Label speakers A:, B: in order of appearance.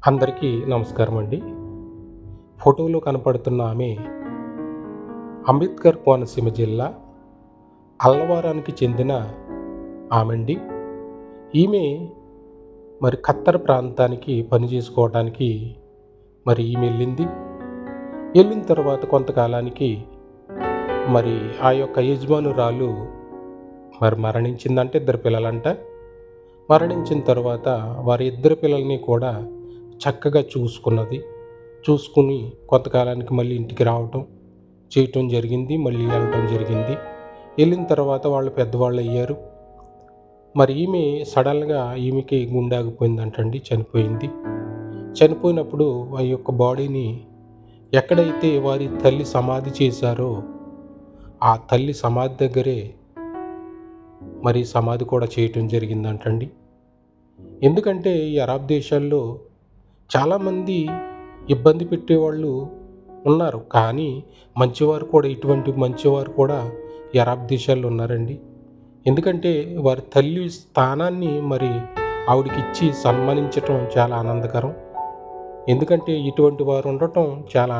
A: అందరికీ నమస్కారం అండి. ఫోటోలో కనపడుతున్న ఆమె అంబేద్కర్ కోనసీమ జిల్లా అల్లవారానికి చెందిన ఆమండి. ఈమె ఖత్తర్ ప్రాంతానికి పని చేసుకోవడానికి ఈమె వెళ్ళిన తర్వాత కొంతకాలానికి ఆ యొక్క యజమానురాలు మరణించిందంటే, ఇద్దరు పిల్లలంట. మరణించిన తర్వాత వారి ఇద్దరు పిల్లల్ని కూడా చక్కగా చూసుకుని కొంతకాలానికి మళ్ళీ ఇంటికి రావటం చేయటం జరిగింది. మళ్ళీ వెళ్ళటం జరిగింది. వెళ్ళిన తర్వాత వాళ్ళు పెద్దవాళ్ళు అయ్యారు. ఈమె సడన్గా ఈమెకి గుండె ఆగిపోయిందంటండి, చనిపోయింది. చనిపోయినప్పుడు ఆ యొక్క బాడీని ఎక్కడైతే వారి తల్లి సమాధి చేశారో ఆ తల్లి సమాధి దగ్గరే సమాధి కూడా చేయటం జరిగిందంటండి. ఎందుకంటే ఈ అరబ్ దేశాల్లో చాలామంది ఇబ్బంది పెట్టేవాళ్ళు ఉన్నారు, కానీ ఇటువంటి మంచివారు కూడా ఈ అరబ్ దేశాల్లో ఉన్నారండి. ఎందుకంటే వారి తల్లి స్థానాన్ని ఆవిడకి ఇచ్చి సన్మానించటం చాలా ఆనందకరం. ఎందుకంటే ఇటువంటి వారు ఉండటం చాలా